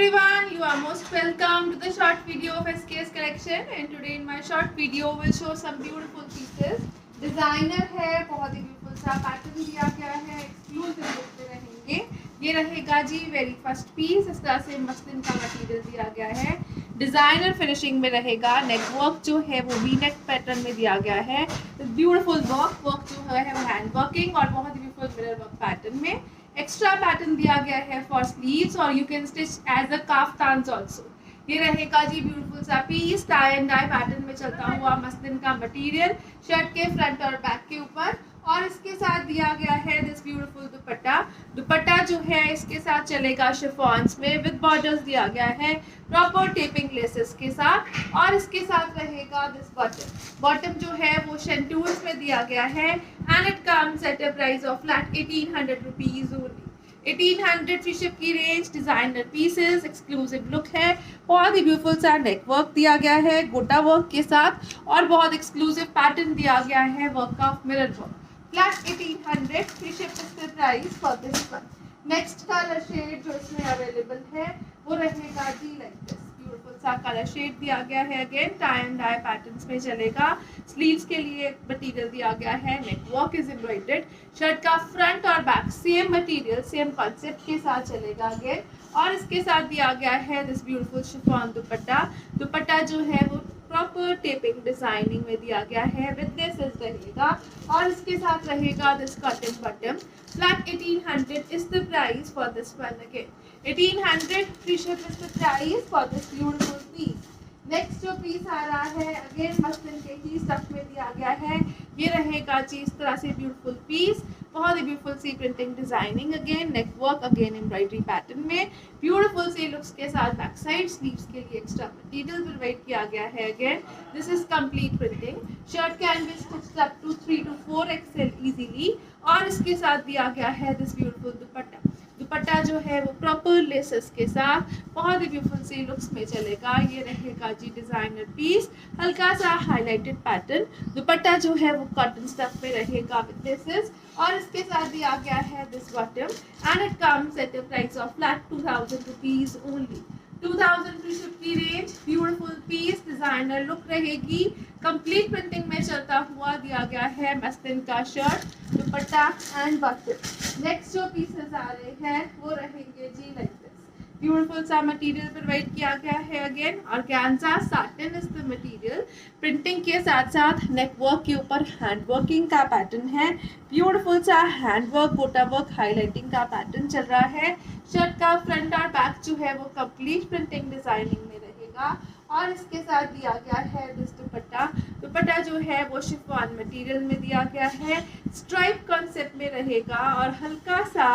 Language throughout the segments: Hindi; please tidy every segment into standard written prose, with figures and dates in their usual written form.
everyone, you are most welcome to the short video of SKS collection and today in my short video will show some beautiful pieces. Designer है, बहुत ही ब्यूटीफुल सा पैटर्न दिया गया है, एक्सक्लूसिव लुक में रहेंगे। ये रहेगा जी वेरी फर्स्ट पीस। इस तरह से मसलिन का मटेरियल दिया गया है, डिजाइनर फिनिशिंग में रहेगा। नेक वर्क जो है वो वी नेक पैटर्न में दिया गया है। ब्यूटीफुल वर्क जो है वो हैंड वर्किंग और बहुत ही ब्यूटीफुल मिरर वर्क पैटर्न में। एक्स्ट्रा पैटर्न दिया गया है फॉर स्लीव्स और you can stitch as a kaftan also. ये रहेगा जी ब्यूटीफुल सा piece, tie and dye pattern में चलता हुआ मसलिन का मटेरियल शर्ट के फ्रंट और बैक के ऊपर। और इसके साथ दिया गया है दिस ब्यूटीफुल दुपट्टा। दुपट्टा जो है इसके साथ चलेगा शिफॉन्स में विद बॉर्डर्स दिया गया है प्रॉपर टेपिंग लेसेस के साथ। और इसके साथ रहेगा दिस बॉटम जो है वो शेंटूल्स में दिया गया है and it comes at a price of flat 1800 rupees only. 1800 free ship की range. Designer pieces, exclusive look है, बहुत ही ब्यूटीफुल सा नेक वर्क दिया गया है गोटा वर्क के साथ और बहुत एक्सक्लूसिव पैटर्न दिया गया है work of mirror work. Flat 1800 free ship is the price for this one. Next colour shade जो इसमें अवेलेबल है वो रहेगा जी लाइक दिस। ब्यूटीफुल सा कलर शेड दिया गया है, again tie and dye patterns में चलेगा। स्लीव्स के लिए मटेरियल दिया गया है, neck work is embroidered. Shirt का फ्रंट और back same material same concept के साथ चलेगा अगेन। और इसके साथ दिया गया है दिस ब्यूटीफुल शिफॉन दुपट्टा। दुपट्टा जो है वो प्रॉपर टेपिंग डिजाइनिंग में दिया गया है विद लेसेस रहेगा। और इसके साथ रहेगा this cotton bottom. Flat 1800 is the price for this one again. 1800 free ship is the price for this beautiful piece. Next जो पीस आ रहा है अगेन मसलिन के ही स्टफ में दिया गया है। ये रहेगा जी इस तरह से ब्यूटीफुल पीस, बहुत ही ब्यूटीफुल सी printing designing, again neck work, again embroidery pattern में ब्यूटीफुल सी लुक्स के साथ। बैक साइड स्लीव्स के लिए एक्स्ट्रा मटेरियल प्रोवाइड किया गया है। Again this is complete printing. Shirt can be stitched up to 3 to 4 XL easily. और इसके साथ दिया गया है दिस ब्यूटीफुल दुपट्टा। दुपट्टा जो है वो प्रॉपर लेसेस के साथ बहुत ही ब्यूटीफुल सी लुक्स में चलेगा। ये रहेगा जी डिजाइनर पीस, हल्का सा हाईलाइटेड पैटर्न। दुपट्टा जो है वो कॉटन स्टफ में रहेगा विद लेसेस। और इसके साथ दिया गया है this bottom and it comes at a price of flat 2000 rupees only. 2000 free ship की range. Beautiful piece, designer look रहेगी, कंप्लीट प्रिंटिंग में चलता हुआ दिया गया है मसलिन का shirt, dupatta and bottom. Next जो पीसेस आ रहे हैं वो रहेंगे जी लाइक दिस। ब्यूटीफुल सा मटेरियल प्रोवाइड किया गया है again organza satin is the material. Printing के साथ साथ नेक वर्क के ऊपर हैंड वर्किंग का पैटर्न है। ब्यूटीफुल सा हैंड वर्क गोटा वर्क हाईलाइटिंग का पैटर्न चल रहा है। शर्ट का फ्रंट और बैक जो है वो कंप्लीट प्रिंटिंग डिजाइनिंग में रहेगा। और इसके साथ दिया गया है दिस दुपट्टा। दुपट्टा जो है वो शिफॉन मटेरियल में दिया गया है, स्ट्राइप कॉन्सेप्ट में रहेगा और हल्का सा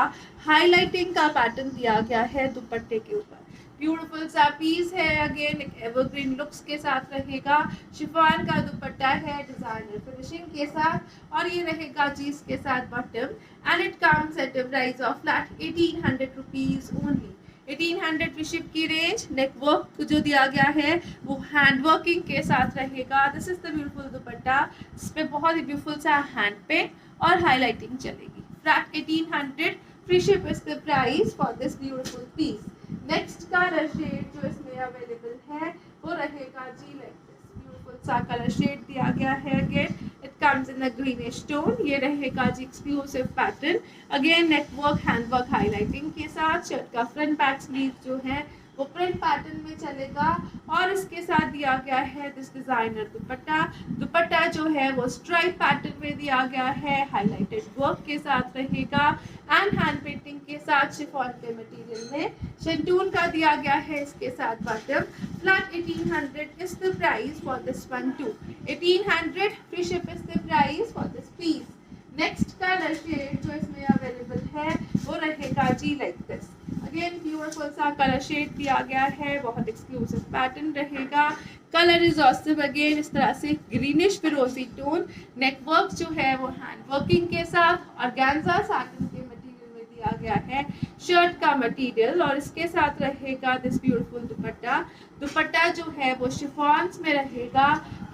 हाईलाइटिंग का पैटर्न दिया गया है दुपट्टे के ऊपर। ब्यूटीफुल सा पीस है, अगेन एक एवरग्रीन लुक्स के साथ रहेगा। शिफॉन का दुपट्टा है डिजाइनर फिनिशिंग के साथ। और ये रहेगा जी इसके साथ bottom and it comes at a price of flat 1800 rupees only. 1800 free ship की रेंज। नेक वर्क जो दिया गया है वो हैंड वर्किंग के साथ रहेगा। दिस इज द ब्यूटीफुल दुपट्टा जिसपे बहुत ही ब्यूटीफुल सा हैंड पे और हाईलाइटिंग चलेगी। Flat 1800 free ship is the price for this beautiful piece. Next colour shade जो इसमें अवेलेबल है वो रहेगा जी लाइक दिस। ब्यूटीफुल सा कलर शेड दिया गया है, again it comes in a greenish tone. ये रहेगा जी exclusive pattern, again neck work hand work highlighting के साथ। शर्ट का फ्रंट बैक स्लीव जो है वो प्रिंट पैटर्न में चलेगा। और इसके साथ दिया गया है दिस डिजाइनर दुपट्टा। दुपट्टा जो है वो स्ट्राइप पैटर्न में दिया गया है, हाईलाइटेड वर्क के साथ रहेगा एंड हैंड पेंटिंग के साथ शिफॉन के मटेरियल में शेंटून का दिया गया है इसके साथ bottom. Flat 1800 is the price for this one too. 1800 free ship is the price for this piece. Next colour shade जो इसमें अवेलेबल है वो रहेगा जी लाइक दिस। अगेन ब्यूटीफुल सा कलर शेड दिया गया है, बहुत एक्सक्लूसिव पैटर्न रहेगा। कलर इज ऑसम, अगेन इस तरह से ग्रीनिश फिरोजी टोन। नेक वर्क जो है वो हैंड वर्किंग के साथ ऑर्गेन्जा साटिन के मटेरियल में दिया गया है शर्ट का मटेरियल। और इसके साथ रहेगा दिस ब्यूटीफुल दुपट्टा। दुपट्टा जो है वो शिफॉन्स में रहेगा,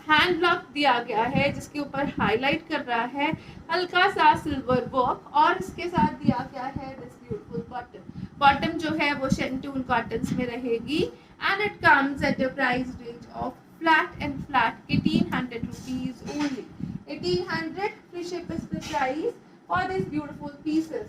हैंड ब्लॉक दिया गया है जिसके ऊपर हाईलाइट कर रहा है हल्का सा सिल्वर वर्क। और इसके साथ दिया गया है दिस ब्यूटीफुल बॉटम। बॉटम जो है वो शेंटून कॉटन्स में रहेगी and it comes at a price range of flat 1800 rupees only. 1800 free ship is the price for these beautiful pieces.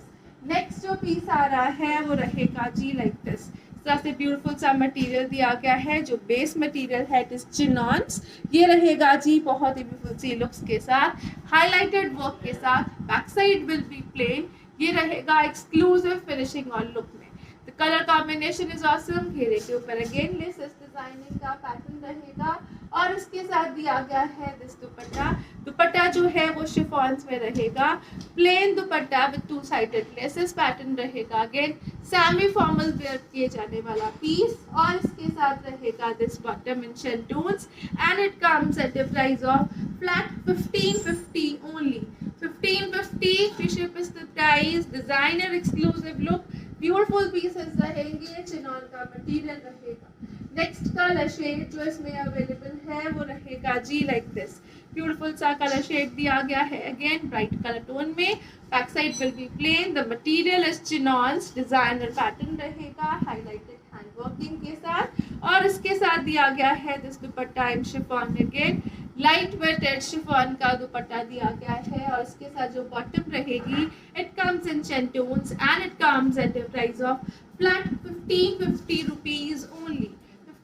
Next जो पीस आ रहा है वो रहेगा जी लाइक दिस। इस तरह से ब्यूटीफुल सा मटेरियल दिया गया है। जो बेस मटेरियल है इट इज चिनॉन्स। ये रहेगा जी बहुत ही ब्यूटीफुल सी लुक्स के साथ, हाईलाइटेड वर्क के साथ। Back side will be plain. ये रहेगा एक्सक्लूसिव फिनिशिंग और लुक में। The colour combination is awesome. घेरे के ऊपर अगेन लेसेस डिजाइनिंग का पैटर्न रहेगा और इसके साथ दिया गया है दिस दुपट्टा। दुपट्टा जो है वो शिफॉन्स में रहेगा। Plain dupatta with two sided laces pattern रहेगा। अगेन सेमी फॉर्मल वेयर किए जाने वाला पीस और इसके साथ रहेगा this bottom in shantoons and it comes at the price of flat 1550 only. 1550 free ship is the price. Designer exclusive look, beautiful pieces रहेंगे, चिनॉन का मटेरियल रहेगा। नेक्स्ट कलर शेड जो इसमें अवेलेबल है वो रहेगा जी लाइक दिस। ब्यूटीफुल सा कलर शेड दिया गया है अगेन ब्राइट कलर टोन में। Back side will be plain. The material is chinons. Designer pattern रहेगा हाईलाइटेड हैंड वर्किंग के साथ और इसके साथ दिया गया है this dupatta in chiffon. Again light weighted chiffon का दुपट्टा दिया गया है और इसके साथ जो बॉटम रहेगी it comes in shantoons and it comes at the price of flat 1550 rupees only.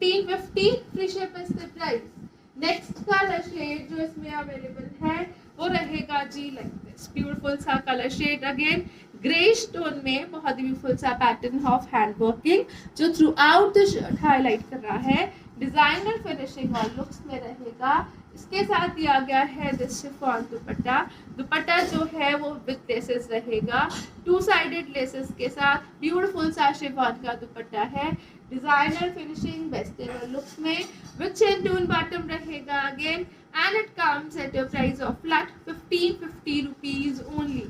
1550 free ship is the price. Next colour shade जो इसमें अवेलेबल है वो रहेगा जी लाइक दिस। ब्यूटीफुल सा colour shade again greyish tone में, बहुत ही ब्यूटीफुल सा पैटर्न ऑफ हैंड वर्किंग जो throughout the shirt highlight कर रहा है। डिजाइनर फिनिशिंग और लुक्स में रहेगा। इसके साथ दिया गया है दिस शिफॉन दुपट्टा। दुपट्टा जो है वो विद लेसेस रहेगा, टू साइडेड लेसेस के साथ। ब्यूटीफुल सा शिफॉन का दुपट्टा है। Designer finishing best ever looks में विद शेंटून बॉटम रहेगा again and it comes at a price of flat 1550 rupees only.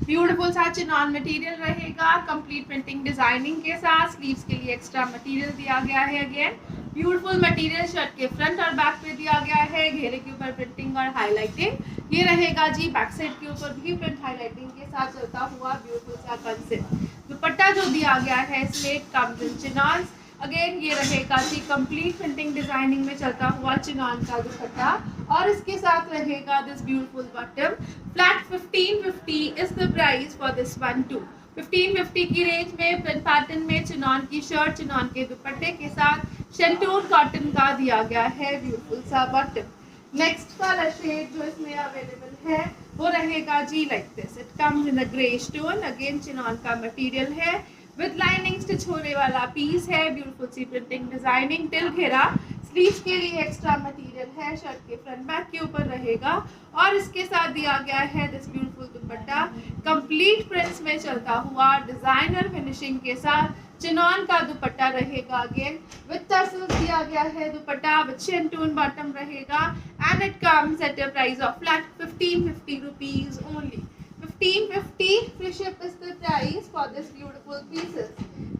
Beautiful सा चिनॉन मटेरियल रहेगा कंप्लीट प्रिंटिंग डिजाइनिंग के साथ। स्लीव्स के लिए एक्स्ट्रा मटेरियल दिया गया है। अगेन ब्यूटीफुल मटेरियल शर्ट के फ्रंट और बैक पे दिया गया है। घेरे के ऊपर प्रिंटिंग और हाईलाइटिंग। ये रहेगा जी बैक साइड के ऊपर भी प्रिंट हाईलाइटिंग के साथ चलता हुआ ब्यूटीफुल सा कंसेप्ट। दुपट्टा जो दिया गया है इसमें कम्स इन चिनॉन्स। अगेन ये रहेगा जी कंप्लीट प्रिंटिंग डिजाइनिंग में चलता हुआ चिनॉन का दुपट्टा और इसके साथ रहेगा this beautiful bottom. Flat 1550 is the price for this one too. 1550 की रेंज में प्रिंट पैटर्न में चिनॉन की शर्ट, चिनॉन के दुपट्टे के साथ शेंटून कॉटन का दिया गया है ब्यूटीफुल सा बॉटम। नेक्स्ट कलर शेड जो इसमें अवेलेबल है वो रहेगा जी like this. It comes in a greyish tone. Again chinon का मटेरियल है विद लाइनिंग स्टिच होने वाला पीस है। ब्यूटीफुल सी प्रिंटिंग डिजाइनिंग टिल घेरा। स्लीव्स के लिए एक्स्ट्रा मटेरियल है। शर्ट के फ्रंट बैक के ऊपर रहेगा और इसके साथ दिया गया है this beautiful dupatta complete prints में चलता हुआ डिजाइनर फिनिशिंग के साथ। चिनॉन का दुपट्टा रहेगा अगेन विद टसल्स दिया गया है। दुपट्टा विद शेंटून बॉटम रहेगा and it comes at a price of flat 1550 rupees only. 1550 free ship is the price for this beautiful pieces.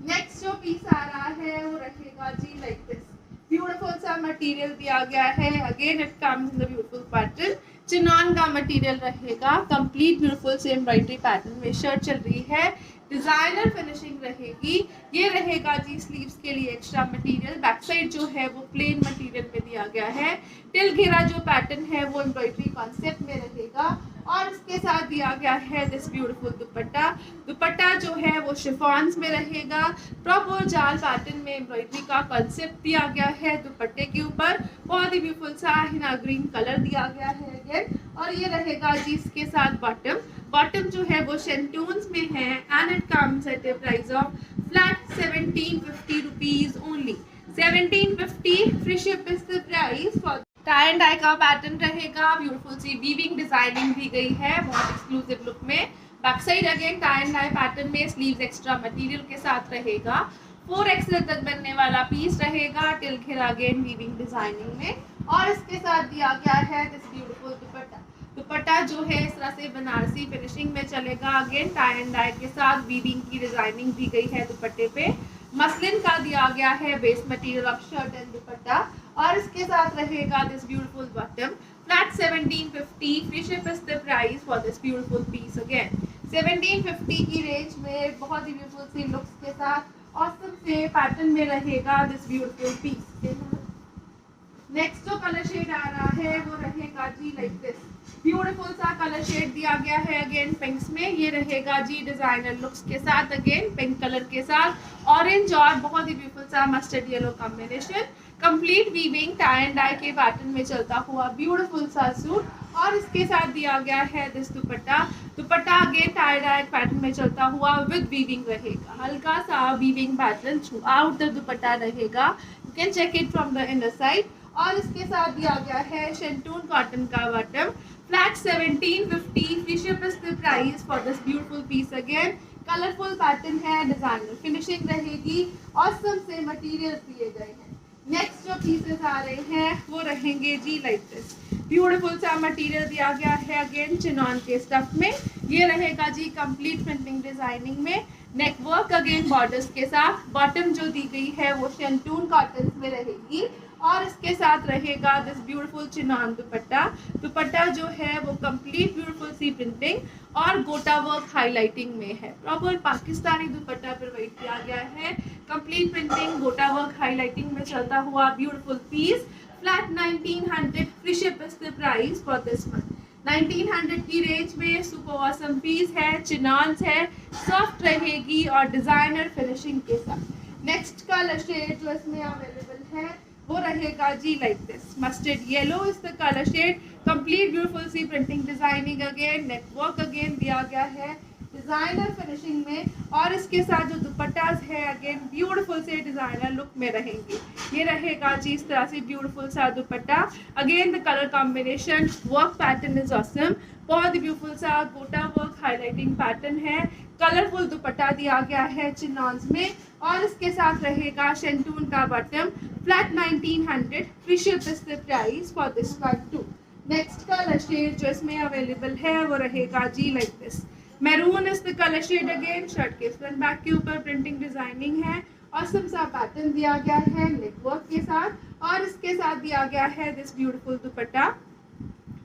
Next जो पीस आ रहा है वो रखेगा जी लाइक दिस। ब्यूटीफुल सा मटेरियल दिया गया है। Again it comes in the beautiful pattern. Chinon का मटेरियल रहेगा कंप्लीट ब्यूटीफुल से एम्ब्रॉयडरी पैटर्न में शर्ट चल रही है। डिजाइनर फिनिशिंग रहेगी। ये रहेगा जी स्लीव्स के लिए एक्स्ट्रा मटेरियल। बैक साइड जो है वो प्लेन मटेरियल में दिया गया है। टिल घेरा जो पैटर्न है वो एम्ब्रॉयडरी कॉन्सेप्ट में रहेगा और इसके साथ दिया गया है दिस ब्यूटीफुल दुपट्टा। दुपट्टा जो है वो शिफॉन्स में रहेगा। प्रॉपर जाल पैटर्न में एम्ब्रॉयडरी का कॉन्सेप्ट दिया गया है दुपट्टे के ऊपर। बहुत ही ब्यूटीफुल सा हिना ग्रीन कलर दिया गया है अगेन और ये रहेगा जी इसके साथ बॉटम। बॉटम जो है वो शेंटून्स में है and it comes at a price of flat 1750 rupees only. 1750 free ship is the price for. Tie and dye का पैटर्न रहेगा। ब्यूटीफुल सी वीविंग डिजाइनिंग दी गई है बहुत एक्सक्लूसिव लुक में। Back side again tie and dye pattern में स्लीव्स एक्स्ट्रा मटेरियल के साथ रहेगा। 4XL तक बनने वाला पीस रहेगा टिल घेरा अगेन वीविंग डिजाइनिंग में और इसके साथ दिया गया है दिस ब्यूटीफुल दुपट्टा। दुपट्टा जो है इस तरह से बनारसी फिनिशिंग में चलेगा। अगेन टाई एंड डाई के साथ वीविंग की डिजाइनिंग दी गई है दुपट्टे पे। मसलिन का दिया गया है base material of shirt and dupatta और इसके साथ रहेगा this beautiful bottom. Flat 1750 free ship is the price for this beautiful piece again. 1750 की रेंज में बहुत ही ब्यूटीफुल सी लुक्स के साथ ऑसम से पैटर्न में रहेगा दिस ब्यूटीफुल पीस। नेक्स्ट जो कलर शेड आ रहा है वो रहेगा जी लाइक दिस, ब्यूटीफुल सा कलर शेड दिया गया है अगेन पिंक्स में। ये रहेगा जी डिजाइनर लुक्स के साथ, अगेन पिंक कलर के साथ ऑरेंज और बहुत ही ब्यूटीफुल सा mustard yellow combination. Complete weaving tie and dye के पैटर्न में चलता हुआ ब्यूटीफुल सा सूट, और इसके साथ दिया गया है this dupatta. Dupatta again tie dye pattern में चलता हुआ विद वीविंग रहेगा, हल्का सा weaving pattern throughout the dupatta रहेगा। You can check it from the inner side. और इसके साथ दिया गया है शेंटून कॉटन का bottom, flat 1750, free ship is the price for this beautiful piece. Again colourful pattern है, डिजाइनर फिनिशिंग रहेगी, ऑसम से मटेरियल दिए गए हैं। नेक्स्ट जो पीसेस आ रहे हैं वो रहेंगे जी लाइक दिस, ब्यूटीफुल सा मटेरियल दिया गया है अगेन चिनॉन के स्टफ में। ये रहेगा जी कंप्लीट प्रिंटिंग डिजाइनिंग में, नेक वर्क अगेन बॉर्डर्स के साथ। बॉटम जो दी गई है वो शेंटून कॉटन में रहेगी, और इसके साथ रहेगा दिस ब्यूटीफुल चिनॉन दुपट्टा। दुपट्टा जो है वो कंप्लीट ब्यूटीफुल सी प्रिंटिंग और गोटा वर्क हाईलाइटिंग में है, प्रॉपर पाकिस्तानी दुपट्टा प्रोवाइड किया गया है। Complete printing gota work highlighting में चलता हुआ beautiful piece, flat 1900, free ship is the price for this month. 1900 की रेंज में सुपर ऑसम पीस है, चिनॉन्स है, सॉफ्ट रहेगी और डिजाइनर फिनिशिंग के साथ। नेक्स्ट कलर शेड जो इसमें अवेलेबल है वो रहेगा जी like this, mustard yellow is the colour shade. Complete beautiful सी printing designing again, neck work again दिया गया है डिजाइनर फिनिशिंग में, और इसके साथ जो दुपट्टास है अगेन ब्यूटीफुल से डिजाइनर लुक में रहेंगे। ये रहेगा जी इस तरह से ब्यूटीफुल सा दुपट्टा, again the colour combination work pattern is awesome, बहुत ही ब्यूटीफुल सा गोटा वर्क हाईलाइटिंग पैटर्न है। कलरफुल दुपट्टा दिया गया है चिनॉन्स में, और इसके साथ रहेगा शेंटून का bottom, flat 1900, free ship is the price for this one too. Next colour shade जो इसमें अवेलेबल है वो रहेगा जी like this, maroon is the colour shade again. Shirt के फ्रंट बैक के ऊपर प्रिंटिंग डिजाइनिंग है, ऑसम सा पैटर्न दिया गया है नेक वर्क के साथ, और इसके साथ दिया गया है this beautiful dupatta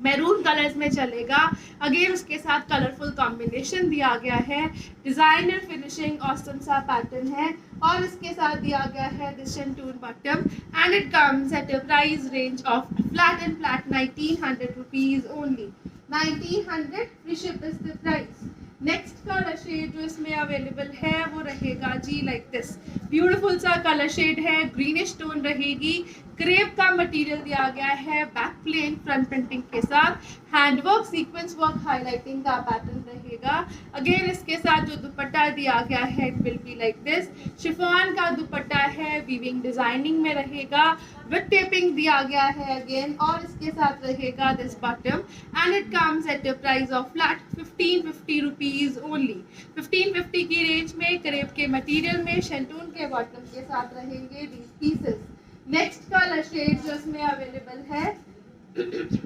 maroon colours में चलेगा। अगेन उसके साथ कलरफुल कॉम्बिनेशन दिया गया है, डिजाइनर फिनिशिंग ऑसम सा पैटर्न है, और इसके साथ दिया गया है this shantoon bottom, and it comes at a price range of flat and flat 1900 rupees only. 1900, free ship is the price. Next colour shade जो इसमें अवेलेबल है वो रहेगा जी लाइक दिस, ब्यूटीफुल सा कलर शेड है, ग्रीनिश टोन रहेगी, क्रेप का मटेरियल दिया गया है, बैक प्लेन फ्रंट प्रिंटिंग के साथ, हैंडवर्क सीक्वेंस वर्क हाईलाइटिंग का पैटर्न रहेगा। अगेन इसके साथ जो दुपट्टा दिया गया है it will be like this, chiffon का दुपट्टा है, वीविंग डिजाइनिंग में रहेगा, विद टेपिंग दिया गया है अगेन, और इसके साथ रहेगा this bottom, and it comes at a price of flat 1550 rupees only. 1550 की रेंज में क्रेप के मटेरियल में शेंटून के बॉटम के साथ रहेंगे these pieces. Next colour shade जो इसमें अवेलेबल है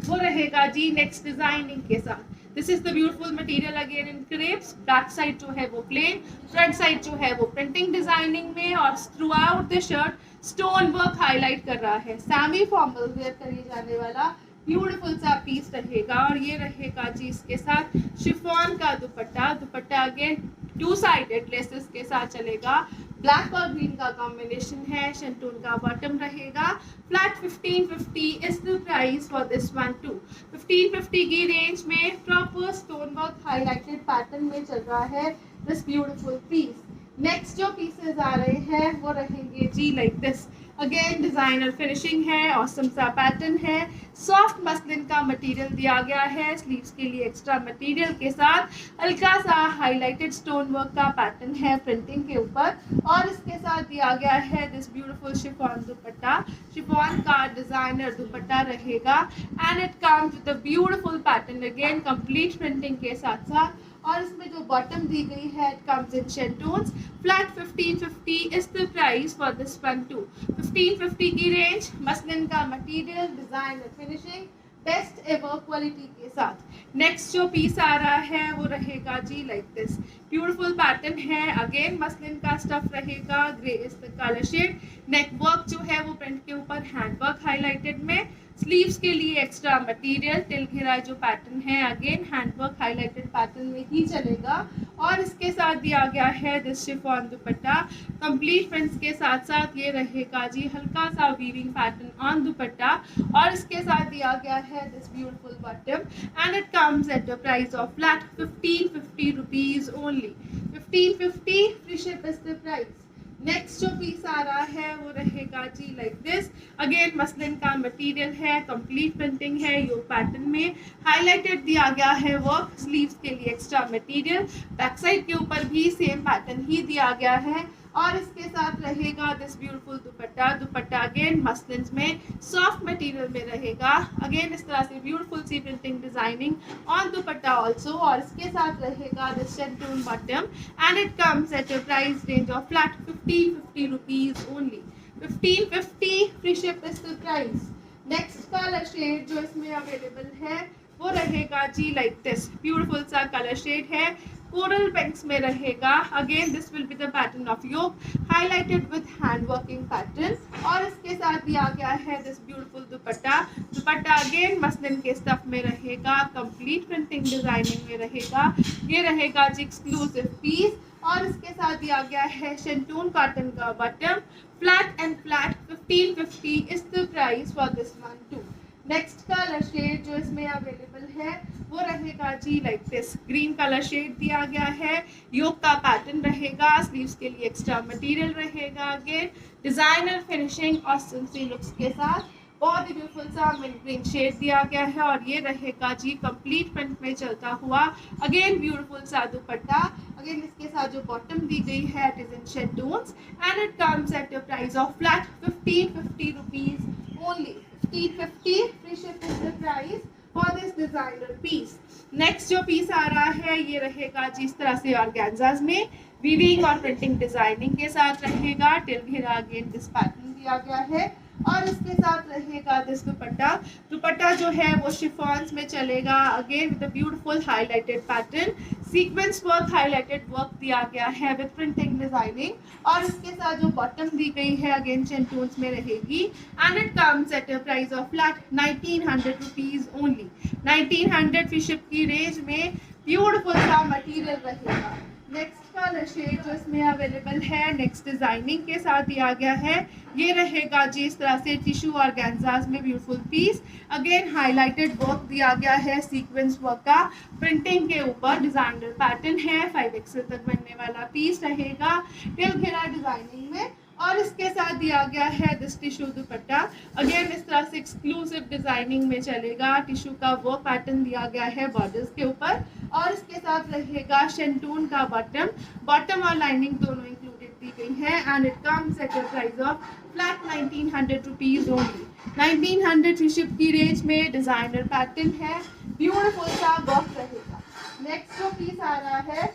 वो रहेगा जी नेक्स्ट डिजाइनिंग के साथ। This is the beautiful material again in crepes, back side जो है वो प्लेन, फ्रंट साइड जो है वो प्रिंटिंग डिजाइनिंग में, और through out the shirt stone work highlight कर रहा है। सेमी फॉर्मल वेयर करी जाने वाला ब्यूटीफुल सा पीस रहेगा, और ये रहेगा जी इसके साथ शिफॉन का दुपट्टा। Dupatta again to sided laces के साथ चलेगा, ब्लैक और ग्रीन का कॉम्बिनेशन है, शेंटून का बॉटम रहेगा, flat 1550 is the price for this one too. 1550 की रेंज में proper stone work highlighted pattern में चल रहा है दिस ब्यूटीफुल पीस। नेक्स्ट जो पीसेस आ रहे हैं वो रहेंगे जी like this, again designer finishing है, ऑसम सा पैटर्न है, सॉफ्ट मसलिन का मटेरियल दिया गया है, स्लीव्स के लिए एक्स्ट्रा मटेरियल के साथ हल्का सा हाईलाइटेड स्टोन वर्क का पैटर्न है प्रिंटिंग के ऊपर, और इसके साथ दिया गया है this beautiful chiffon dupatta. Chiffon का डिजाइनर दुपट्टा रहेगा, and it comes with a beautiful pattern again complete printing के साथ साथ, और इसमें जो बॉटम दी गई है it comes in shantoons, flat 1550 is the price for this one too. 1550 की रेंज, मसलिन का material, designer finishing, best ever quality के साथ। नेक्स्ट जो पीस आ रहा है वो रहेगा जी लाइक दिस, ब्यूटीफुल पैटर्न है, अगेन मसलिन का स्टफ रहेगा, grey is the colour shade, neck work जो है वो प्रिंट के ऊपर हैंड वर्क हाईलाइटेड में, स्लीव्स के लिए एक्स्ट्रा मटेरियल, टिल घेरा जो पैटर्न है अगेन हैंडवर्क हाईलाइटेड पैटर्न में ही चलेगा। और इसके साथ दिया गया है this chiffon dupatta complete frills के साथ साथ ये रहेगा जी हल्का सा वीविंग पैटर्न ऑन दुपट्टा। और इसके साथ दिया गया है this beautiful bottom and it comes at the price of flat 1550 rupees only. 1550 free ship is the price. Next जो पीस आ रहा है वो रहेगा जी लाइक दिस, अगेन मसलिन का मटेरियल है, कंप्लीट प्रिंटिंग है, यो पैटर्न में हाईलाइटेड दिया गया है वर्क, स्लीव्स के लिए एक्स्ट्रा मटेरियल, बैक साइड के ऊपर भी सेम पैटर्न ही दिया गया है। और इसके साथ रहेगा this beautiful dupatta. Dupatta again muslin में सॉफ्ट मटेरियल में रहेगा, अगेन इस तरह से ब्यूटीफुल सी printing designing on dupatta also. और इसके साथ रहेगा this shantoon bottom and it comes at a price range of flat 1550 rupees only. 1550 free ship is the price. Next colour shade जो इसमें अवेलेबल है वो रहेगा जी लाइक दिस, ब्यूटीफुल सा कलर शेड है, कोरल पिंक्स में रहेगा। Again this will be the pattern of yoke highlighted with hand working pattern. और इसके साथ दिया गया है this beautiful dupatta. Dupatta again muslin के स्टफ में रहेगा, कंप्लीट प्रिंटिंग डिजाइनिंग में रहेगा, ये रहेगा जी एक्सक्लूसिव पीस। और इसके साथ दिया गया है शेंटून कॉटन का bottom, flat and flat 1550 is the price for this one too. Next colour shade जो इसमें अवेलेबल है वो रहेगा जी like this, green colour shade दिया गया है, योक का पैटर्न रहेगा, स्लीव्स के लिए एक्स्ट्रा मटेरियल रहेगा, अगेन डिजाइनर फिनिशिंग और सिंसी लुक्स के साथ बहुत ही ब्यूटीफुल सा मिड ग्रीन शेड दिया गया है। और ये रहेगा जी कंप्लीट प्रिंट में चलता हुआ अगेन ब्यूटीफुल सा दुपट्टा। अगेन इसके साथ जो बॉटम दी गई है it is in shantoons and it comes at the price of flat 1550 rupees only. 1550 free ship is the price for this designer piece. Next जो पीस आ रहा है ये रहेगा जी इस तरह से ऑर्गेन्जास में वीविंग और प्रिंटिंग डिजाइनिंग के साथ रहेगा, टिल घेरा अगेन दिस पैटर्न दिया गया है। और इसके साथ रहेगा दिस दुपट्टा। दुपट्टा जो है वो शिफॉन्स में चलेगा, again with beautiful highlighted pattern, sequence work highlighted work दिया गया है विद प्रिंटिंग डिजाइनिंग। और इसके साथ जो बॉटम दी गई है अगेन शेंटून्स में रहेगी and it comes at a price of flat 1900 rupees only. 1900 free ship की रेंज में ब्यूटीफुल सा मटेरियल रहेगा। नेक्स्ट कलर शेड जो इसमें अवेलेबल है नेक्स्ट डिजाइनिंग के साथ दिया गया है, ये रहेगा जी इस तरह से टिश्यू ऑर्गेन्जास में beautiful piece, again highlighted work दिया गया है, सीक्वेंस वर्क का प्रिंटिंग के ऊपर डिजाइनर पैटर्न है, 5XL तक बनने वाला पीस रहेगा, टिल घेरा डिजाइनिंग में। और इसके साथ दिया गया है दिस टिश्यू दुपट्टा, अगेन इस तरह से एक्सक्लूसिव डिजाइनिंग में चलेगा, टिश्यू का वो पैटर्न दिया गया है बॉर्डर्स के ऊपर। और इसके साथ रहेगा शेंटून का बॉटम, बॉटम और लाइनिंग दोनों इंक्लूडेड दी गई है and it comes at a price of flat 1900 rupees only. 1900 free ship की रेंज में डिजाइनर पैटर्न है, ब्यूटीफुल सा वर्क रहेगा। नेक्स्ट जो पीस आ रहा है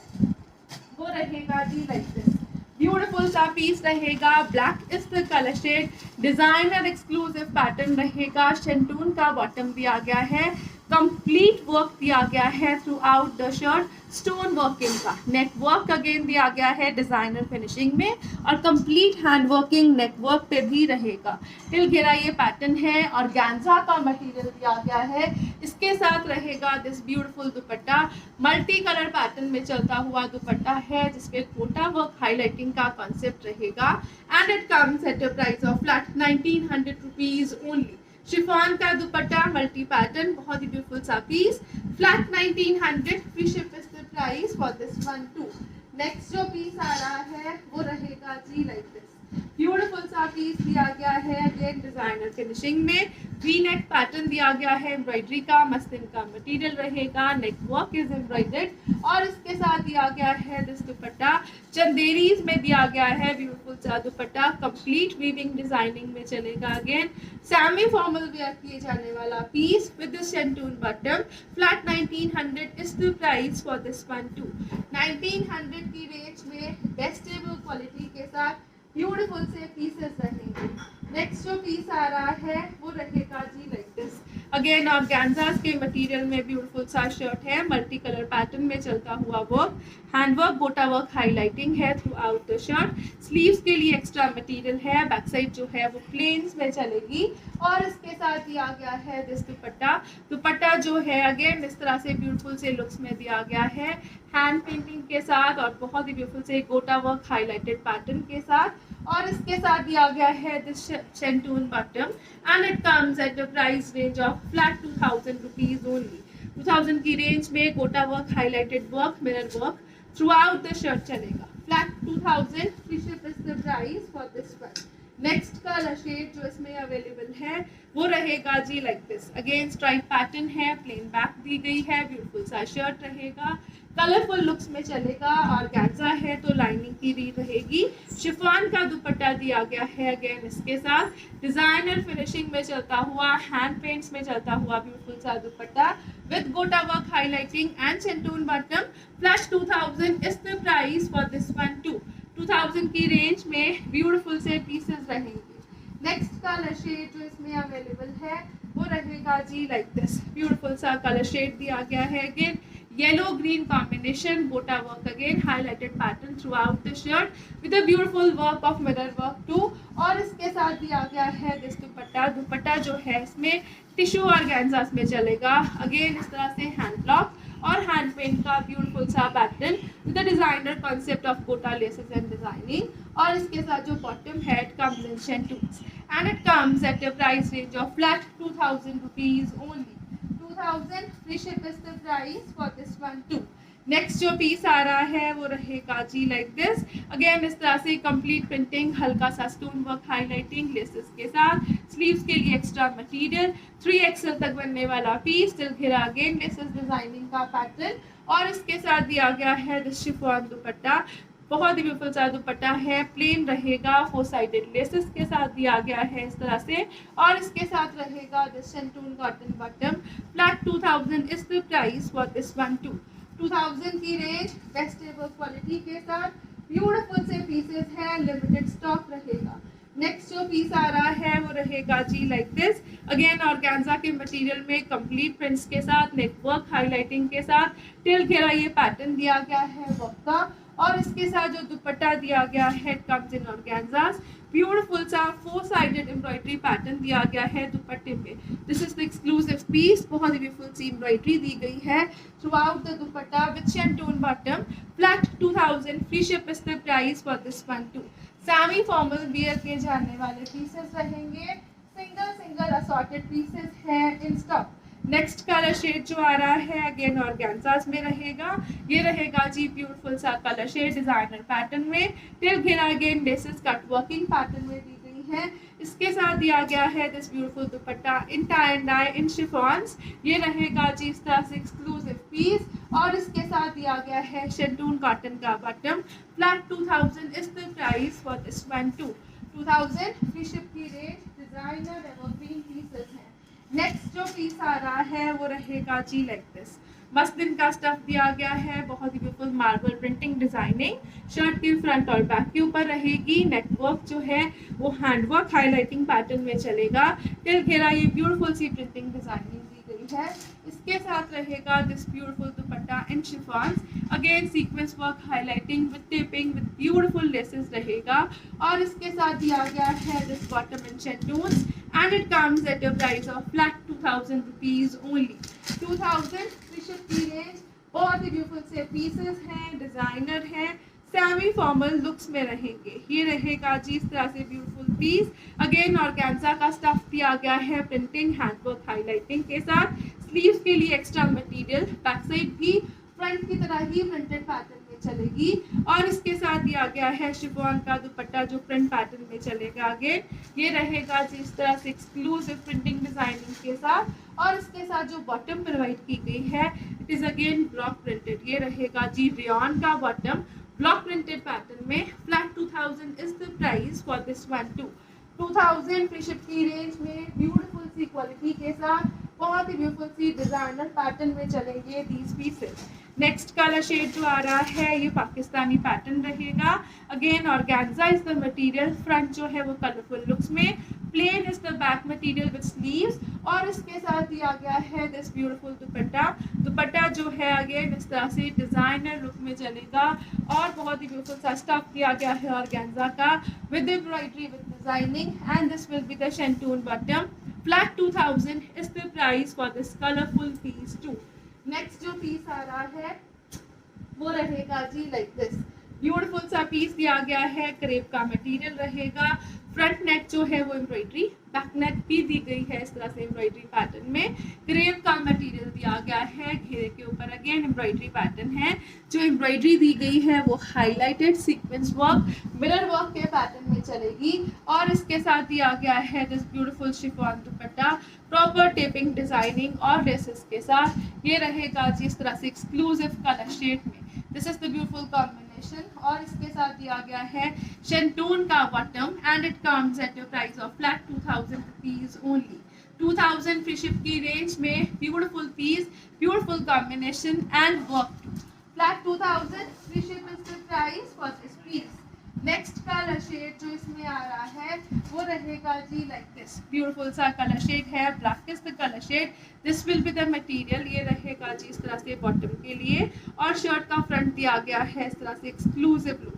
वो रहेगा जी लाइक दिस, ब्यूटीफुल सा पीस रहेगा, black is the colour shade, designer exclusive pattern रहेगा, शेंटून का बॉटम दिया गया है, कंप्लीट वर्क दिया गया है throughout the shirt, stone working का, नेक वर्क अगेन दिया गया है डिजाइनर फिनिशिंग में और कंप्लीट हैंड वर्किंग नेक वर्क पे भी रहेगा। टिल घेरा ये पैटर्न है और गैंजा का मटेरियल दिया गया है, इसके साथ रहेगा this beautiful dupatta, multi colour pattern में चलता हुआ दुपट्टा है जिसपे कोटा वर्क हाईलाइटिंग का कॉन्सेप्ट रहेगा and it comes at a price of flat 1900 rupees only. Chiffon का दुपट्टा मल्टी पैटर्न, बहुत ही ब्यूटीफुल सा piece, flat 1900 free ship is the price for this one too. Next जो पीस आ रहा है वो रहेगा जी लाइक दिस, ब्यूटीफुल सा पीस दिया गया है अगेन डिजाइनर फिनिशिंग में, वी नेक पैटर्न दिया गया है, एम्ब्रॉयडरी का मसलिन का मटेरियल रहेगा, नेक वर्क इज एम्ब्रॉयडर्ड और इसके साथ दिया गया है दिस दुपट्टा, चंदेरीज में दिया गया है ब्यूटीफुल सा दुपट्टा, कंप्लीट वीविंग डिजाइनिंग में चलेगा, अगेन सेमी फॉर्मल वेयर किए जाने वाला peace with this shantoon bottom, flat 1900 is the price for this one to. 1900 की रेंज में बेस्टेबल क्वालिटी के साथ ब्यूटीफुल से पीसेस रहेंगे। नेक्स्ट जो पीस आ रहा है वो रहेगा जी लाइक दिस, अगेन ऑर्गेन्जास के मटेरियल में ब्यूटीफुल सा शर्ट है, मल्टी कलर पैटर्न में चलता हुआ वर्क, हैंड वर्क, गोटा वर्क, हाईलाइटिंग है throughout the shirt. Sleeves के लिए एक्स्ट्रा मटेरियल है, बैक साइड जो है वो प्लेन्स में चलेगी और इसके साथ दिया गया है दिस दुपट्टा। दुपट्टा जो है अगेन इस तरह से ब्यूटीफुल से लुक्स में दिया गया है, हैंड पेंटिंग के साथ और बहुत ही ब्यूटीफुल से गोटा वर्क हाईलाइटेड पैटर्न के साथ, और इसके साथ दिया गया है this shantoon bottom and it comes at the price range of flat 2000 rupees only. 2000 की रेंज में gota work, highlighted work, mirror work throughout the shirt चलेगा। Flat 2000 free ship is the price for this one. Next colour shade जो इसमें अवेलेबल है वो रहेगा जी like this. Again stripe pattern है, प्लेन बैक दी गई है, ब्यूटीफुल सा शर्ट रहेगा, कलरफुल लुक्स में चलेगा। ऑर्गेन्जा है तो लाइनिंग की भी रहेगी। शिफॉन का दुपट्टा दिया गया है अगेन इसके साथ, डिजाइनर फिनिशिंग में चलता हुआ, हैंड पेंट्स में चलता हुआ ब्यूटीफुल सा दुपट्टा विद गोटा work highlighting and शेंटून bottom. Plus 2000 is the price for this one too. 2000 की रेंज में ब्यूटीफुल से पीसेस रहेंगे। नेक्स्ट कलर शेड जो इसमें अवेलेबल है वो रहेगा जी लाइक दिस। ब्यूटीफुल सा कलर शेड दिया गया है, again yellow green combination, gota work again highlighted pattern throughout the shirt with a beautiful work of mirror work too, और इसके साथ दिया गया है दिस दुपट्टा। दुपट्टा जो है इसमें टिश्यू ऑर्गेन्जास में चलेगा, अगेन इस तरह से हैंड ब्लॉक और हैंड पेंट का ब्यूटीफुल सा pattern with the designer concept of gota laces and designing, और इसके साथ जो बॉटम है it comes in shantoons and it comes at a price range of flat 2000 rupees only. 2000 free ship is the price for this one too. Next जो पीस आ रहा है वो रहेगा जी लाइक दिस। अगेन इस तरह से कंप्लीट प्रिंटिंग, हल्का सा स्टोन वर्क, हाईलाइटिंग, लेसेस के साथ, स्लीव्स के लिए एक्स्ट्रा मटेरियल, 3XL तक बनने वाला पीस, दिल घेरा अगेन लेसेस डिजाइनिंग का पैटर्न, और इसके साथ दिया गया है दिस शिफॉन दुपट्टा। बहुत ही ब्यूटीफुल सा दुपट्टा है, प्लेन रहेगा, 4 साइडेड लेसेस के साथ दिया गया है इस तरह से, और इसके साथ रहेगा this शेंटून cotton bottom. Flat 2000 is the price for this one too. 2000 की रेंज, वेस्टेबल क्वालिटी के साथ ब्यूटीफुल से पीसेस हैं, लिमिटेड स्टॉक रहेगा। नेक्स्ट जो पीस आ रहा है वो रहेगा जी लाइक दिस। अगेन ऑर्गेन्जा के मटेरियल में कंप्लीट प्रिंट्स के साथ, नेक वर्क हाईलाइटिंग के साथ, टिल घेरा ये पैटर्न दिया गया है वर्क का, और इसके साथ जो दुपट्टा दिया गया है इट कम्स इन ऑर्गेन्जास। ब्यूटीफुल सा 4 साइडेड एम्ब्रॉयडरी पैटर्न दिया गया है दुपट्टे पे। This is the exclusive piece, बहुत ही ब्यूटीफुल सी एम्ब्रॉयडरी दी गई है throughout the dupatta with shantoon bottom. Flat 2000 free ship is the price for this one too. Semi formal wear के जाने वाले पीसेस रहेंगे, सिंगल असॉर्टेड पीसेस हैं in stock. Next colour shade जो आ रहा है अगेन ऑर्गेन्जास में रहेगा, ये रहेगा जी ब्यूटीफुल सा कलर शेड डिजाइनर पैटर्न में, टिल घेरा again laces cut working pattern में दी गई है। इसके साथ दिया गया है this beautiful dupatta in tie and dye in chiffons, ये रहेगा जी इस तरह से एक्सक्लूसिव पीस, और इसके साथ दिया गया है शेंटून कॉटन का bottom. Flat 2000 is the price for this one too. 2000 free ship की रेंज, डिजाइनर एवरग्रीन पीसेस हैं। नेक्स्ट जो पीस आ रहा है वो रहेगा जी लाइक दिस। मस्लिन का स्टफ दिया गया है, बहुत ही beautiful marble printing designing, shirt के फ्रंट और बैक के ऊपर रहेगी। नेकवर्क जो है वो हैंडवर्क हाईलाइटिंग पैटर्न में चलेगा, टिल घेरा ये ब्यूटीफुल सी प्रिंटिंग डिजाइनिंग दी गई है। इसके साथ रहेगा this beautiful dupatta in chiffons, again sequence work highlighting with taping with beautiful laces रहेगा, और इसके साथ दिया गया है this bottom in shantoons and it comes at a price of flat 2000 rupees only. 2000 free ship की रेंज, बहुत ही ब्यूटीफुल से पीसेस हैं, डिजाइनर हैं, सेमी फॉर्मल लुक्स में रहेंगे। ये रहेगा जी इस तरह से ब्यूटीफुल पीस, अगेन ऑर्गेन्जा का स्टफ दिया गया है प्रिंटिंग हैंडवर्क हाईलाइटिंग के साथ, स्लीव्स के लिए एक्स्ट्रा मटेरियल, बैक साइड भी फ्रंट की तरह ही प्रिंटेड पैटर्न में चलेगी, और इसके साथ दिया गया है शिफॉन का दुपट्टा जो प्रिंट पैटर्न में चलेगा। अगेन ये रहेगा जी इस तरह से एक्सक्लूसिव प्रिंटिंग डिजाइनिंग के साथ, और इसके साथ जो बॉटम प्रोवाइड की गई है it is again block printed, ये रहेगा जी रेयॉन का बॉटम ब्लॉक प्रिंटेड पैटर्न में। Flat 2000 is the price for this one too. 2000 free ship की रेंज में ब्यूटीफुल सी क्वालिटी के साथ, बहुत ही ब्यूटीफुल सी डिजाइनर पैटर्न में चलेंगे these pieces. Next colour shade जो आ रहा है ये पाकिस्तानी पैटर्न रहेगा, again organza is the material, front जो है वो कलरफुल लुक्स में, plain is the back material with sleeves, और इसके साथ दिया गया है दिस ब्यूटीफुल दुपट्टा। दुपट्टा जो है अगेन इस तरह से डिजाइनर लुक में चलेगा और बहुत ही ब्यूटीफुल सा स्टफ दिया गया है ऑर्गेन्जा का with embroidery with designing, and this will be the शेंटून bottom. Flat 2000 is the price for this colorful piece too. Next जो पीस आ रहा है वो रहेगा जी लाइक दिस, ब्यूटीफुल सा पीस दिया गया है, क्रेप का मटेरियल रहेगा। फ्रंट नेक जो है वो एम्ब्रॉयडरी, बैक नेक भी दी गई है इस तरह से एम्ब्रॉयडरी पैटर्न में। क्रेप का मटेरियल दिया गया है, घेरे के ऊपर अगेन एम्ब्रॉयडरी पैटर्न है। जो एम्ब्रॉयडरी दी गई है वो highlighted sequence work, mirror work के पैटर्न में चलेगी, और इसके साथ दिया गया है this beautiful chiffon dupatta, proper taping designing और लेसेस के साथ। ये रहेगा जी इस तरह से एक्सक्लूसिव कलर शेड में। This is the beautiful combination, और इसके साथ दिया गया है शेंटून का bottom, and it comes at a price of flat 2000 rupees only. 2000 free ship की रेंज में beautiful piece, beautiful combination and work. Flat 2000 free ship is the price for this piece. Next colour shade जो इसमें आ रहा है वो रहेगा जी लाइक दिस, ब्यूटीफुल सा कलर शेड है, black is the colour shade. This will be the material, ये रहेगा जी इस तरह से बॉटम के लिए, और शर्ट का फ्रंट दिया गया है इस तरह से एक्सक्लूसिव लुक।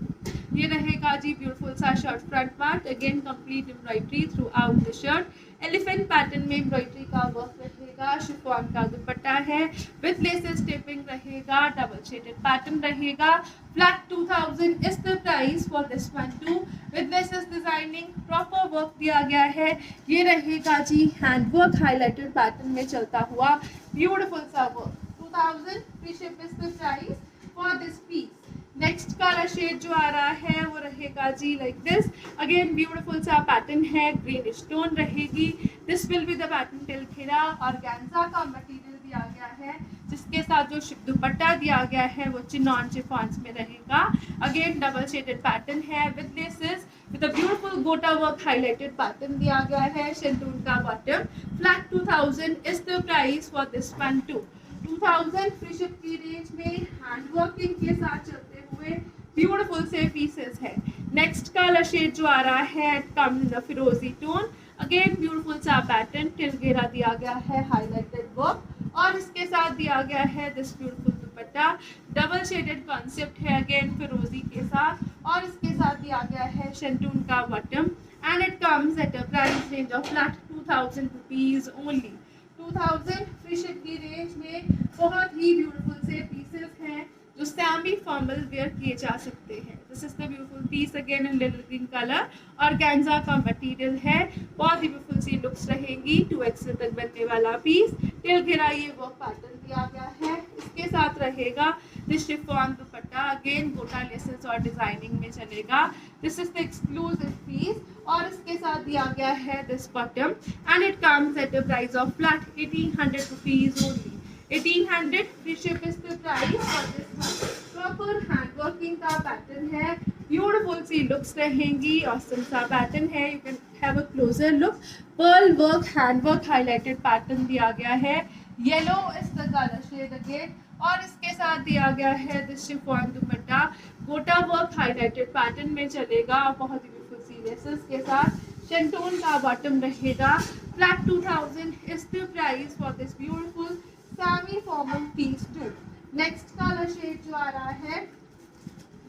ये रहेगा जी ब्यूटीफुल सा shirt front part, again complete embroidery through out the shirt. Elephant pattern में एम्ब्रॉयडरी का वर्क रहेगा, शिफॉन का दुपट्टा है विद लेसेस टेपिंग रहेगा, डबल शेडेड पैटर्न रहेगा। Flat 2000 is the price for this one to, with laces designing, proper work दिया गया है। ये रहेगा जी हैंड वर्क हाईलाइटेड पैटर्न में चलता हुआ ब्यूटीफुल सा work. 2000 free ship is the price for this piece. Next colour shade जो आ रहा है वो रहेगा जी लाइक दिस, अगेन ब्यूटीफुल सा पैटर्न है, ग्रीनिश टोन रहेगी। This will be the pattern till घेरा, ऑर्गेन्जा का मटेरियल दिया गया है, जिसके साथ जो दुपट्टा दिया गया है वो चिनॉन शिफॉन्स में रहेगा। अगेन डबल शेडेड पैटर्न है with laces, with a beautiful गोटा वर्क हाईलाइटेड पैटर्न दिया गया है। शेंटून का bottom. Flat 2000 is the price for this one too. 2000 free ship की रेंज में हैंड वर्किंग के साथ चलते हुए ब्यूटीफुल से पीसेस है। नेक्स्ट कलर शेड जो आ रहा है कम इन द फिरोजी टोन, अगेन ब्यूटीफुल सा पैटर्न, टिल घेरा दिया गया है, हाईलाइटेड वर्क, और इसके साथ दिया गया है this beautiful dupatta. Double shaded concept है अगेन फिरोजी के साथ, और इसके साथ दिया गया है शेंटून का bottom, and it comes at a price range of flat 2000 rupees only. 2000 free ship की रेंज में बहुत ही ब्यूटीफुल से पीसेस हैं जो सेमी फॉर्मल वेयर किए जा सकते हैं। This is the beautiful piece again in little green colour, organza का मटेरियल है, बहुत ही ब्यूटीफुल सी लुक्स रहेंगी। 2XL तक बनने वाला पीस, टिल घेरा ये वर्क पैटर्न दिया गया है। इसके साथ रहेगा this chiffon dupatta, again gota laces और डिजाइनिंग में चलेगा। This is the exclusive piece, और इसके साथ दिया गया है this bottom, and it comes at a price of flat 1800 rupees only. 1800 free ship is the price for this. Proper hand working का पैटर्न है, ब्यूटीफुल सी लुक्स रहेंगी, ऑसम सा पैटर्न है। You can have a closer look. Pearl work hand work highlighted pattern दिया गया है, yellow is the colour shade again, और इसके साथ दिया गया है दिस शिफॉन दुपट्टा, गोटा वर्क हाईलाइटेड पैटर्न में चलेगा, बहुत ही ब्यूटीफुल सी लेसेस के साथ। शेंटून का बॉटम रहेगा। Flat 2000 is the price for this beautiful semi formal piece too. Next colour shade जो आ रहा है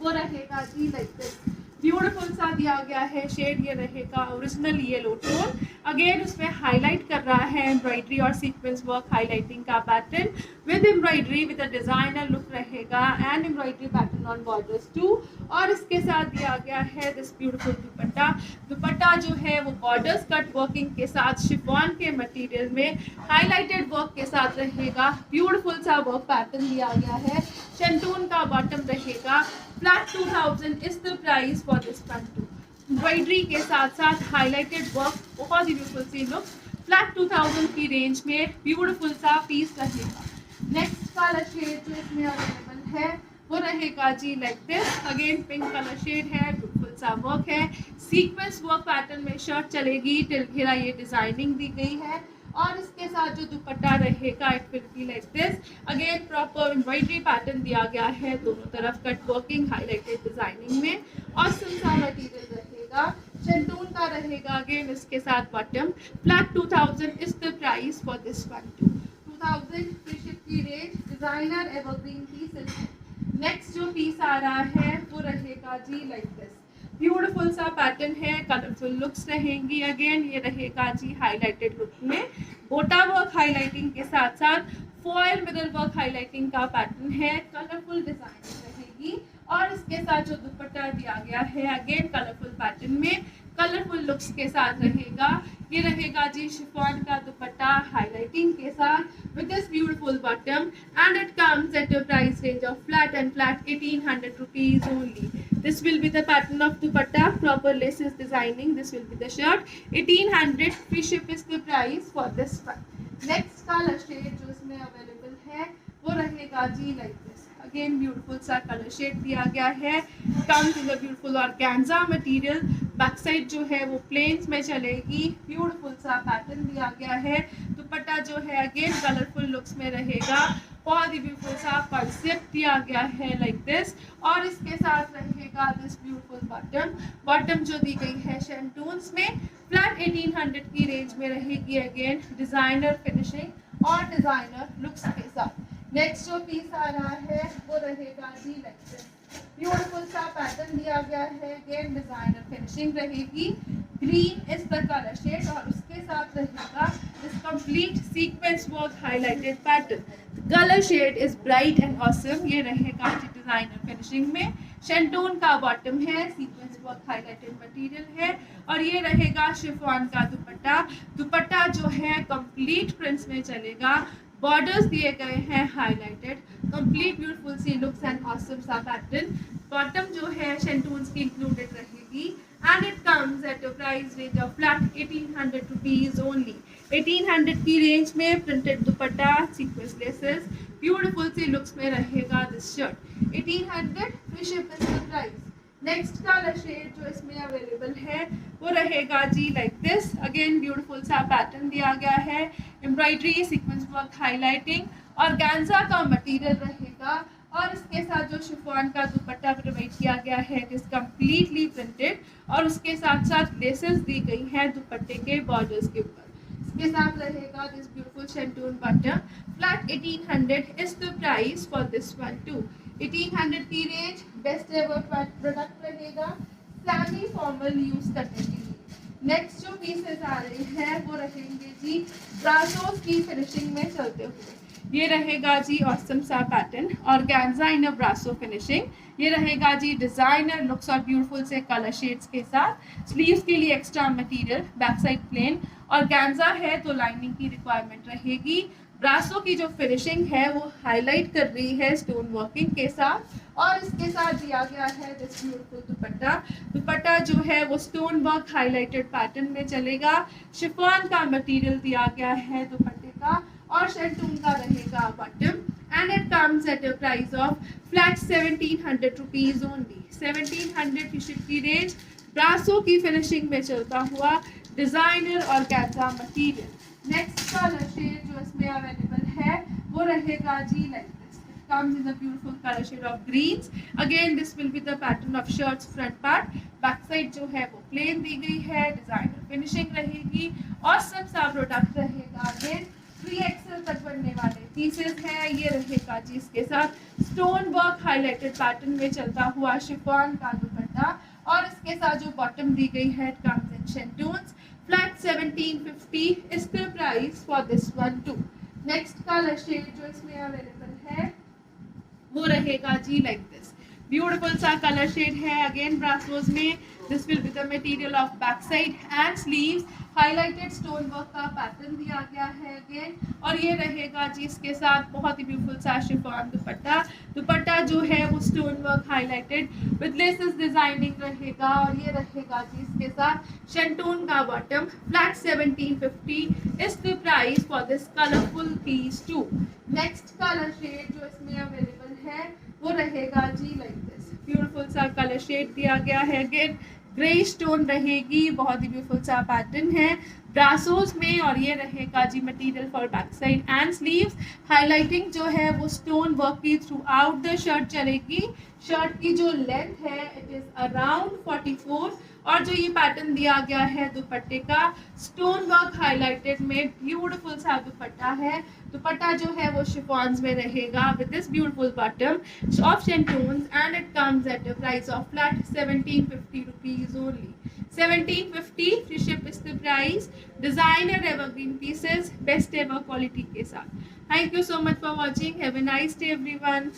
वो रहेगा जी लाइक दिस, ब्यूटीफुल सा दिया गया है शेड, ये रहेगा ओरिजिनल येलो टोन, अगेन उसमें हाईलाइट कर रहा है एम्ब्रॉयडरी और सीक्वेंस वर्क हाईलाइटिंग का pattern with embroidery, with a designer look रहेगा, and embroidery pattern on borders too, और इसके साथ दिया गया है दिस ब्यूटीफुल दुपट्टा। दुपट्टा जो है वो बॉर्डर्स कट वर्किंग के साथ शिफॉन के मटेरियल में हाईलाइटेड वर्क के साथ रहेगा, ब्यूटीफुल सा वर्क पैटर्न दिया गया है। शेंटून का बॉटम रहेगा। Flat 2000 is the price for this one to. Embroidery के साथ साथ हाईलाइटेड वर्क, बहुत ही ब्यूटीफुल सी लुक। फ्लैट 2000 की रेंज में ब्यूटीफुल सा पीस रहेगा। नेक्स्ट कलर शेड जो इसमें अवेलेबल है वो रहेगा जी like this, again pink colour shade है, ब्यूटीफुल सा वर्क है, सीक्वेंस वर्क पैटर्न में शर्ट चलेगी, टिल घेरा ये डिजाइनिंग दी गई है, और इसके साथ जो दुपट्टा रहेगा it will be like this, again proper embroidery pattern दिया गया है, दोनों तरफ कट वर्किंग हाईलाइटेड डिजाइनिंग में, और सिल्क मटेरियल रहेगा। शेंटून का रहेगा अगेन इसके साथ bottom. Flat 2000 is the price for this one too. 2000 free ship की range, designer evergreen piece. Next जो पीस आ रहा है वो रहेगा जी लाइक दिस। ब्यूटीफुल सा पैटर्न है, कलरफुल लुक्स रहेंगी। अगेन ये रहेगा जी हाईलाइटेड लुक में, गोटा वर्क हाईलाइटिंग के साथ साथ फॉयल मिरर वर्क हाईलाइटिंग का पैटर्न है। कलरफुल डिजाइन रहेगी और इसके साथ जो दुपट्टा दिया गया है अगेन कलरफुल पैटर्न में, कलरफुल लुक्स के साथ रहेगा। ये रहेगा जी शिफॉन का दुपट्टा हाईलाइटिंग के साथ with this beautiful bottom and it comes at a price range of flat 1800 rupees only. This will be the pattern of dupatta, proper laces designing. This will be the shirt. 1800 free ship is the price for this one. Next color shade जो इसमें available है वो रहेगा जी like this. Again beautiful सा color shade दिया गया है. Comes in the beautiful organza material. Back side जो है वो प्लेन्स में चलेगी. ब्यूटीफुल सा पैटर्न दिया गया है. दुपट्टा जो है अगेन कलरफुल लुक्स में रहेगा. बहुत ही ब्यूटीफुल सा कॉन्सेप्ट दिया गया है लाइक दिस और इसके साथ रहेगा दिस ब्यूटीफुल बॉटम. बॉटम जो दी गई है शेंटून्स में फ्लैट 1800 की रेंज में रहेगी. अगेन डिजाइनर फिनिशिंग और डिजाइनर लुक्स के साथ. नेक्स्ट जो पीस आ रहा है वो रहेगा जी लाइक दिस. ब्यूटीफुल सा पैटर्न दिया गया है. अगेन डिजाइनर फिनिशिंग रहेगी. Green is the colour shade और उसके साथ रहेगा this complete sequence work highlighted pattern. Colour shade is bright and awesome. ये रहेगा डिजाइनर फिनिशिंग में. शेंटून का बॉटम है, सीक्वेंस वर्क हाईलाइटेड मटेरियल है और ये रहेगा शिफॉन का दुपट्टा. दुपट्टा जो है कंप्लीट प्रिंट्स में चलेगा. बॉर्डर्स दिए गए हैं हाईलाइटेड. कंप्लीट ब्यूटीफुल सी लुक्स एंड ऑसम सा पैटर्न. बॉटम जो है शेंटून्स की इंक्लूडेड रहेगी and it comes at a price range of flat 1800 rupees only. 1800 की रेंज में printed dupatta, sequence laces, beautiful सी लुक्स में रहेगा this shirt. 1800 free ship is the price. Next colour shade जो इसमें अवेलेबल है वो रहेगा जी लाइक दिस. अगेन ब्यूटीफुल सा पैटर्न दिया गया है. एम्ब्रॉयडरी, सीक्वेंस वर्क, हाईलाइटिंग और गांजा का मटेरियल रहेगा और इसके साथ जो शिफॉन का दुपट्टा प्रोवाइड किया गया है इट इज कम्प्लीटली प्रिंटेड और उसके साथ साथ लेसेस दी गई हैं दुपट्टे के बॉर्डर्स के ऊपर. इसके साथ रहेगा this beautiful शेंटून bottom. Flat 1800 is the price for this one too. 1800 की रेंज. बेस्ट एवर प्रोडक्ट रहेगा सेमी फॉर्मल यूज करने के लिए. नेक्स्ट जो पीसेस आ रहे हैं वो रहेंगे जी ब्रासोस की फिनिशिंग में चलते हुए. ये रहेगा जी ऑसम सा पैटर्न और गैंजा इन अ ब्रासो फिनिशिंग. ये रहेगा जी डिजाइनर लुक्स और ब्यूटीफुल से कलर शेड्स के साथ. स्लीव्स के लिए extra material, back side plain और गैंजा है तो लाइनिंग की रिक्वायरमेंट रहेगी. ब्रासो की जो फिनिशिंग है वो हाईलाइट कर रही है स्टोन वर्किंग के साथ और इसके साथ दिया गया है दिस ब्यूटीफुल दुपट्टा. दुपट्टा जो है वो स्टोन वर्क हाईलाइटेड पैटर्न में चलेगा. शिफॉन का मटेरियल दिया गया है दुपट्टे का और शेंटून का रहेगा bottom and it comes at a price of flat 1700 rupees only. 1700 की शिप की रेंज. ब्रासो की फिनिशिंग में चलता हुआ डिजाइनर और गैंजा मटेरियल. नेक्स्ट कलर शेड जो इसमें अवेलेबल है वो रहेगा जी like this. It comes in the beautiful colour shade of greens. Again this will be the pattern of shirts. Front part, back side जो है वो प्लेन दी गई है. डिजाइनर फिनिशिंग रहेगी और सब सा प्रोडक्ट रहेगा. अगेन 3XL तक बनने वाले पीसेस हैं. ये रहेगा जी इसके साथ स्टोन वर्क हाईलाइटेड पैटर्न में चलता हुआ शिफॉन का दुपट्टा और इसके साथ जो बॉटम दी गई है it comes in shantoons. Flat 1750 is the price for this one too. Next colour shade जो इसमें अवेलेबल है वो रहेगा जी लाइक दिस. ब्यूटीफुल सा कलर शेड है. अगेन ब्रासोस में this will be the material of back side and sleeves. Highlighted stone work का पैटर्न दिया गया है अगेन और ये रहेगा जी इसके साथ बहुत ही ब्यूटीफुल सा शिफॉन दुपट्टा. दुपट्टा जो है वो stone work highlighted with laces designing रहेगा और ये रहेगा जी इसके साथ शेंटून का bottom. Flat 1750 is the price for this colourful piece too. Next colour shade जो इसमें अवेलेबल है वो रहेगा जी लाइक दिस. ब्यूटीफुल सा कलर शेड दिया गया है. अगेन ग्रे स्टोन रहेगी. बहुत ही ब्यूटीफुल सा पैटर्न है ब्रासोस में और ये रहेगा जी material for back side and sleeves. Highlighting जो है वो स्टोन वर्क की थ्रू आउट द शर्ट चलेगी. शर्ट की जो लेंथ है इट इज अराउंड 44 और जो ये पैटर्न दिया गया है दुपट्टे का, स्टोन वर्क हाईलाइटेड में ब्यूटीफुल सा दुपट्टा है। दुपट्टा जो है वो शिफॉन्स में रहेगा with this beautiful bottom of shantoons and it comes at a price of flat 1750 rupees only. 1750 free ship is the price. Designer evergreen pieces best ever quality के साथ। Thank you so much for watching. Have a nice day everyone.